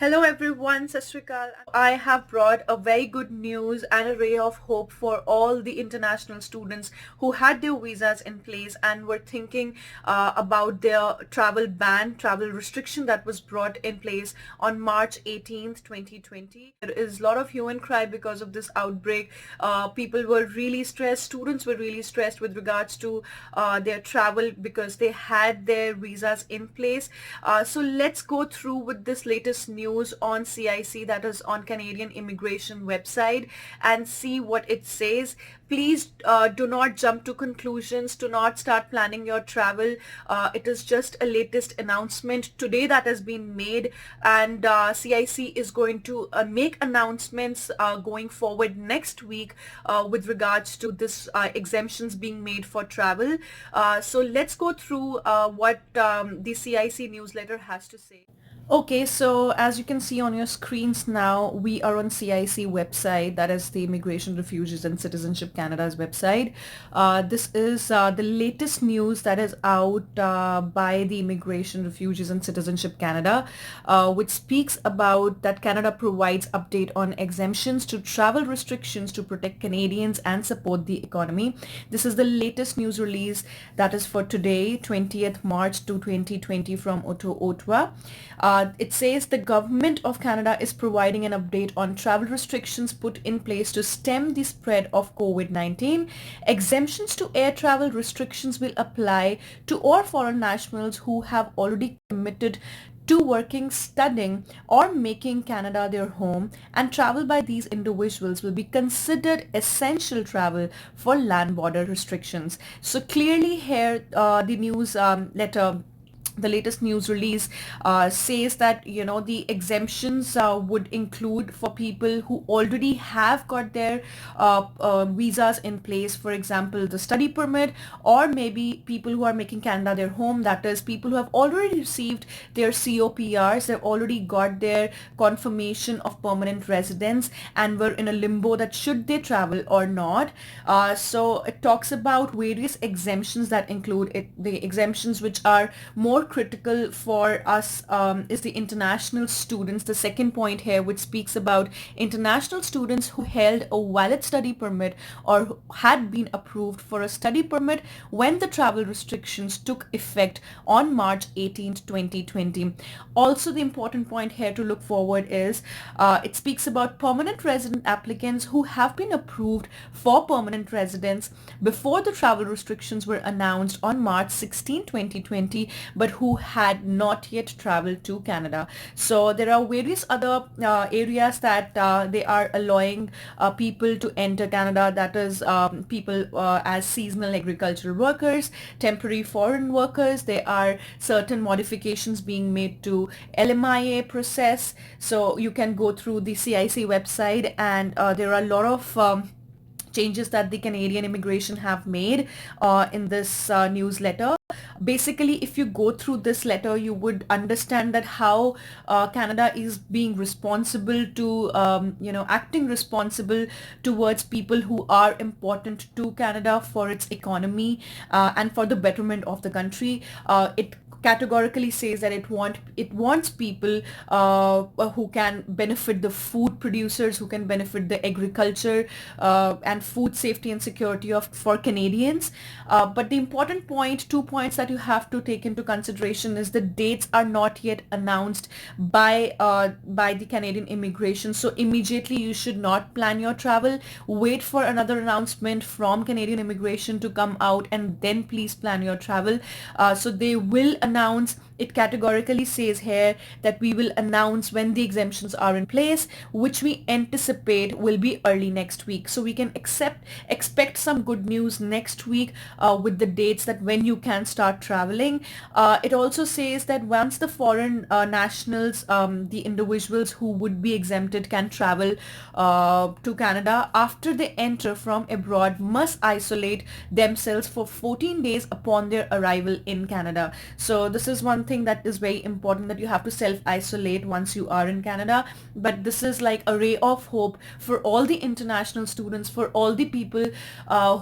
Hello everyone, Sat Shri Akal. I have brought a very good news and a ray of hope for all the international students who had their visas in place and were thinking about their travel ban, travel restriction that was brought in place on March 18th, 2020. There is a lot of hue and cry because of this outbreak. People were really stressed, students were really stressed with regards to their travel because they had their visas in place. So let's go through with this latest news on CIC, that is on Canadian immigration website, and see what it says. Please do not jump to conclusions. Do not start planning your travel. It is just a latest announcement today that has been made, and CIC is going to make announcements going forward next week with regards to this exemptions being made for travel. So let's go through what the CIC newsletter has to say. Okay, so as you can see on your screens now, we are on CIC website, that is the Immigration, Refugees and Citizenship Canada's website. This is the latest news that is out by the Immigration, Refugees and Citizenship Canada, which speaks about that Canada provides update on exemptions to travel restrictions to protect Canadians and support the economy. This is the latest news release that is for today, 20th March to 2020 from Ottawa. It says the government of Canada is providing an update on travel restrictions put in place to stem the spread of COVID-19. Exemptions to air travel restrictions will apply to all foreign nationals who have already committed to working, studying, or making Canada their home, and travel by these individuals will be considered essential travel for land border restrictions. So clearly here the news letter, the latest news release says that the exemptions would include for people who already have got their visas in place, for example the study permit, or maybe people who are making Canada their home, that is people who have already received their COPRs, they've already got their confirmation of permanent residence and were in a limbo that should they travel or not. So it talks about various exemptions that include the exemptions which are more critical for us is the international students. The second point here, which speaks about international students who held a valid study permit or had been approved for a study permit when the travel restrictions took effect on March 18th, 2020. Also, the important point here to look forward is it speaks about permanent resident applicants who have been approved for permanent residence before the travel restrictions were announced on March 16, 2020, but who had not yet traveled to Canada. So there are various other areas that they are allowing people to enter Canada, that is people as seasonal agricultural workers, temporary foreign workers. There are certain modifications being made to LMIA process. So you can go through the CIC website, and there are a lot of changes that the Canadian immigration have made in this newsletter. Basically, if you go through this letter, you would understand that how Canada is being responsible to, acting responsible towards people who are important to Canada for its economy and for the betterment of the country. It categorically says that it wants people who can benefit the food producers, who can benefit the agriculture and food safety and security for Canadians. But the important point, 2 points that you have to take into consideration is the dates are not yet announced by the Canadian immigration. So immediately you should not plan your travel. Wait for another announcement from Canadian immigration to come out, and then please plan your travel. So they will announce, it categorically says here that we will announce when the exemptions are in place, which we anticipate will be early next week. So we can expect some good news next week with the dates that when you can start traveling. It also says that once the foreign nationals, the individuals who would be exempted, can travel to Canada, after they enter from abroad must isolate themselves for 14 days upon their arrival in Canada. So this is one thing thing that is very important, that you have to self-isolate once you are in Canada. But this is like a ray of hope for all the international students, for all the people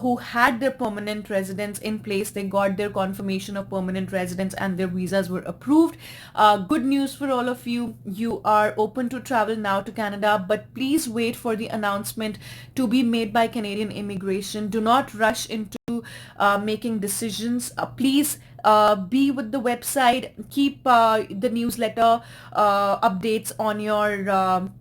who had their permanent residence in place. They got their confirmation of permanent residence and their visas were approved. Good news for all of you. You are open to travel now to Canada, but please wait for the announcement to be made by Canadian Immigration. Do not rush into making decisions. Please be with the website. Keep the newsletter updates on your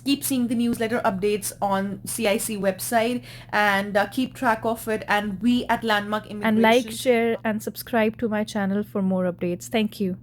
keep seeing the newsletter updates on CIC website, and keep track of it. And we at Landmark And like, Immigration share, and subscribe to my channel for more updates. Thank you.